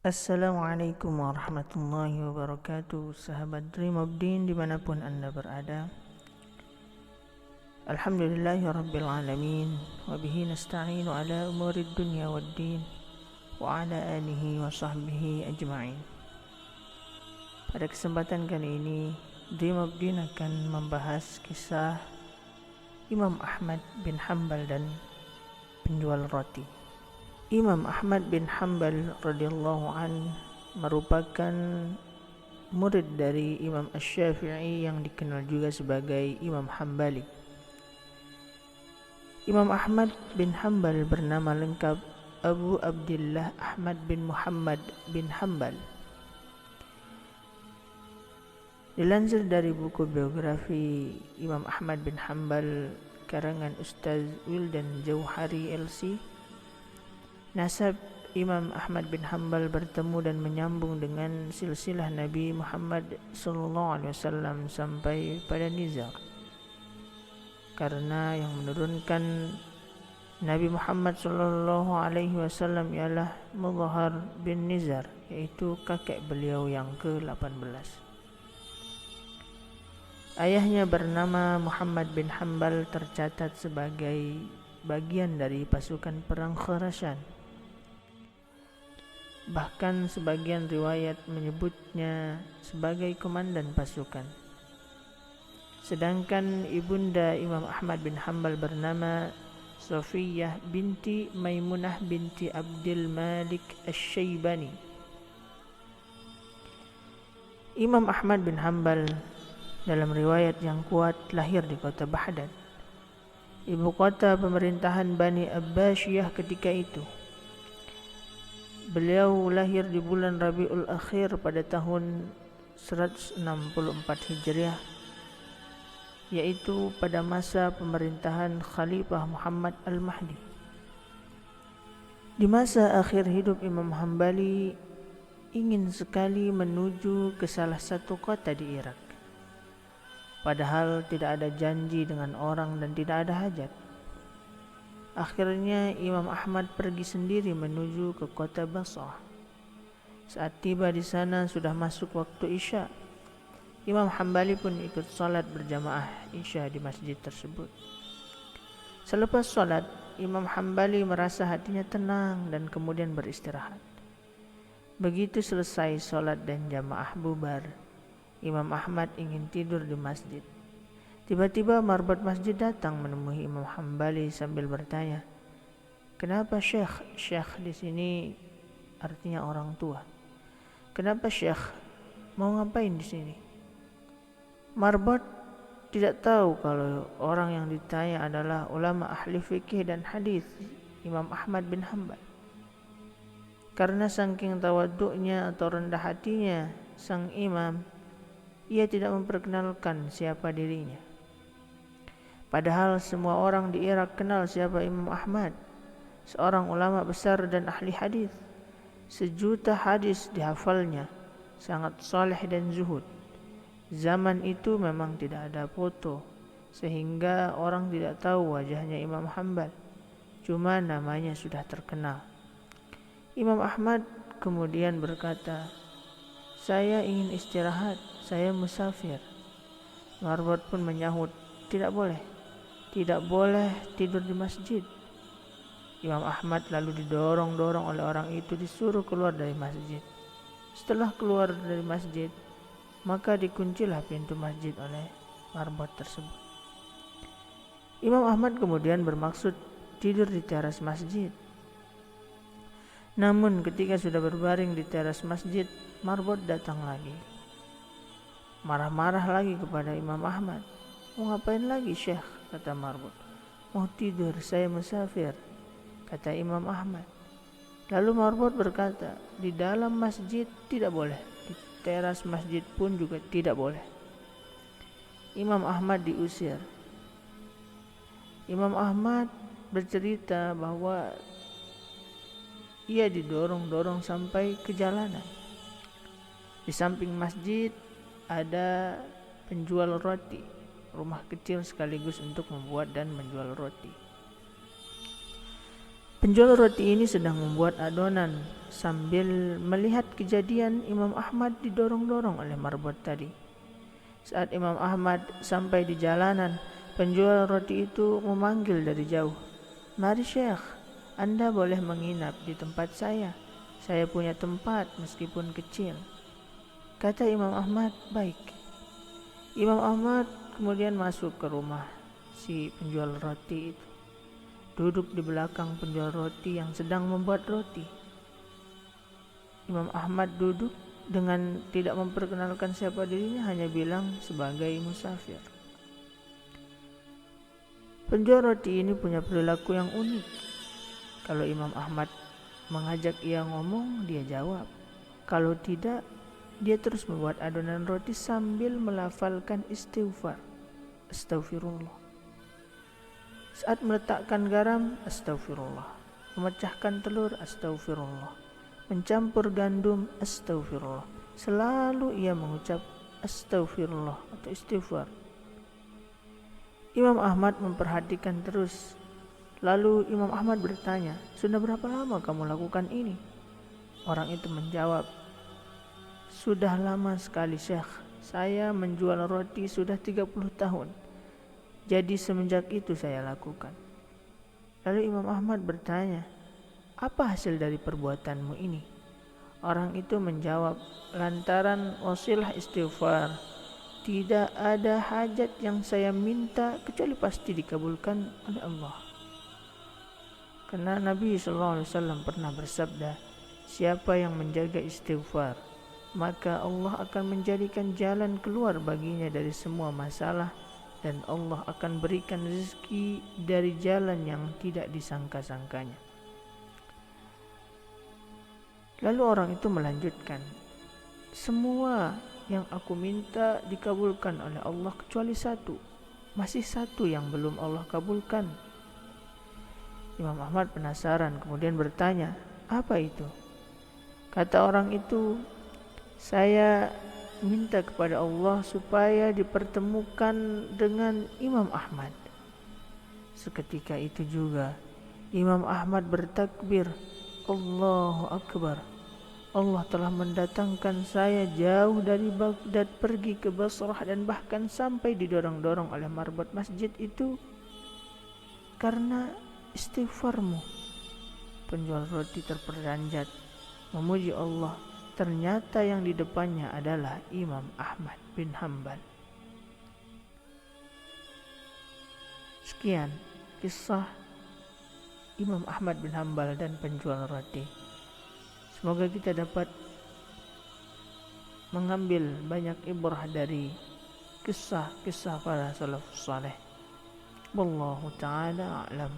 Assalamualaikum warahmatullahi wabarakatuh. Sahabat Dream of Din dimanapun anda berada, Alhamdulillahi rabbil alamin, wabihi nasta'inu ala umurid dunya wad din, wa ala alihi wa sahbihi ajma'in. Pada kesempatan kali ini, Dream of Din akan membahas kisah Imam Ahmad bin Hanbal dan penjual roti. Imam Ahmad bin Hanbal radhiyallahu an merupakan murid dari Imam Asy-Syafi'i yang dikenal juga sebagai Imam Hambali. Imam Ahmad bin Hanbal bernama lengkap Abu Abdillah Ahmad bin Muhammad bin Hanbal. Dilansir dari buku biografi Imam Ahmad bin Hanbal karangan Ustaz Wildan Jauhari LC, nasab Imam Ahmad bin Hanbal bertemu dan menyambung dengan silsilah Nabi Muhammad SAW sampai pada Nizar, karena yang menurunkan Nabi Muhammad SAW ialah Mudhahar bin Nizar, yaitu kakek beliau yang ke-18. Ayahnya bernama Muhammad bin Hanbal tercatat sebagai bagian dari pasukan perang Khurasan. Bahkan sebagian riwayat menyebutnya sebagai komandan pasukan. Sedangkan ibunda Imam Ahmad bin Hanbal bernama Safiyah binti Maimunah binti Abdul Malik Asy-Syaibani. Imam Ahmad bin Hanbal dalam riwayat yang kuat lahir di kota Baghdad, ibu kota pemerintahan Bani Abbasiyah ketika itu. Beliau lahir di bulan Rabiul Akhir pada tahun 164 Hijriah, yaitu pada masa pemerintahan Khalifah Muhammad Al-Mahdi. Di masa akhir hidup Imam Hambali ingin sekali menuju ke salah satu kota di Irak. Padahal tidak ada janji dengan orang dan tidak ada hajat. Akhirnya Imam Ahmad pergi sendiri menuju ke kota Basrah. Saat tiba di sana sudah masuk waktu Isya. Imam Hambali pun ikut salat berjamaah Isya di masjid tersebut. Selepas salat, Imam Hambali merasa hatinya tenang dan kemudian beristirahat. Begitu selesai salat dan jamaah bubar, Imam Ahmad ingin tidur di masjid. Tiba-tiba marbot masjid datang menemui Imam Hambali sambil bertanya, "Kenapa Syekh?" Syekh di sini artinya orang tua. "Kenapa Syekh? Mau ngapain di sini?" Marbot tidak tahu kalau orang yang ditanya adalah ulama ahli fikih dan hadis Imam Ahmad bin Hanbal. Karena saking tawaduknya atau rendah hatinya sang imam, ia tidak memperkenalkan siapa dirinya. Padahal semua orang di Irak kenal siapa Imam Ahmad, seorang ulama besar dan ahli hadis. 1.000.000 hadis dihafalnya, sangat saleh dan zuhud. Zaman itu memang tidak ada foto, sehingga orang tidak tahu wajahnya Imam Hanbal, cuma namanya sudah terkenal. Imam Ahmad kemudian berkata, "Saya ingin istirahat, saya musafir." Marbot pun menyahut, "Tidak boleh tidur di masjid." Imam Ahmad lalu didorong-dorong oleh orang itu disuruh keluar dari masjid. Setelah keluar dari masjid, maka dikuncilah pintu masjid oleh marbot tersebut. Imam Ahmad kemudian bermaksud tidur di teras masjid. Namun ketika sudah berbaring di teras masjid, marbot datang lagi. Marah-marah lagi kepada Imam Ahmad. "Mau ngapain lagi Syekh?" kata marbot. "Mau tidur, saya musafir," kata Imam Ahmad. Lalu marbot berkata, "Di dalam masjid tidak boleh, di teras masjid pun juga tidak boleh." Imam Ahmad diusir. Imam Ahmad bercerita bahwa ia didorong-dorong sampai ke jalanan. Di samping masjid ada penjual roti, rumah kecil sekaligus untuk membuat dan menjual roti. Penjual roti ini sedang membuat adonan sambil melihat kejadian Imam Ahmad didorong-dorong oleh marbot tadi. Saat Imam Ahmad sampai di jalanan, penjual roti itu memanggil dari jauh, "Mari Syekh, Anda boleh menginap di tempat saya. Saya punya tempat meskipun kecil." Kata Imam Ahmad, "Baik." Imam Ahmad kemudian masuk ke rumah si penjual roti itu. Duduk di belakang penjual roti yang sedang membuat roti. Imam Ahmad duduk dengan tidak memperkenalkan siapa dirinya, hanya bilang sebagai musafir. Penjual roti ini punya perilaku yang unik. Kalau Imam Ahmad mengajak ia ngomong, dia jawab. Kalau tidak, dia terus membuat adonan roti sambil melafalkan istighfar. Astaghfirullah. Saat meletakkan garam, astaghfirullah. Memecahkan telur, astaghfirullah. Mencampur gandum, astaghfirullah. Selalu ia mengucap astaghfirullah atau istighfar. Imam Ahmad memperhatikan terus. Lalu Imam Ahmad bertanya, "Sudah berapa lama kamu lakukan ini?" Orang itu menjawab, "Sudah lama sekali Syekh. Saya menjual roti sudah 30 tahun. Jadi semenjak itu saya lakukan." Lalu Imam Ahmad bertanya, "Apa hasil dari perbuatanmu ini?" Orang itu menjawab, "Lantaran wasilah istighfar, tidak ada hajat yang saya minta kecuali pasti dikabulkan oleh Allah." Karena Nabi SAW pernah bersabda, "Siapa yang menjaga istighfar, maka Allah akan menjadikan jalan keluar baginya dari semua masalah, dan Allah akan berikan rezeki dari jalan yang tidak disangka-sangkanya." Lalu orang itu melanjutkan, "Semua yang aku minta dikabulkan oleh Allah kecuali satu. Masih satu yang belum Allah kabulkan." Imam Ahmad penasaran, kemudian bertanya, "Apa itu?" Kata orang itu, "Saya minta kepada Allah supaya dipertemukan dengan Imam Ahmad." Seketika itu juga Imam Ahmad bertakbir, "Allahu Akbar. Allah telah mendatangkan saya jauh dari Baghdad pergi ke Basrah dan bahkan sampai didorong-dorong oleh marbot masjid itu karena istighfarmu." Penjual roti terperanjat memuji Allah. Ternyata yang di depannya adalah Imam Ahmad bin Hanbal. Sekian kisah Imam Ahmad bin Hanbal dan penjual roti. Semoga kita dapat mengambil banyak ibrah dari kisah-kisah para salafus saleh. Wallahu ta'ala a'lam.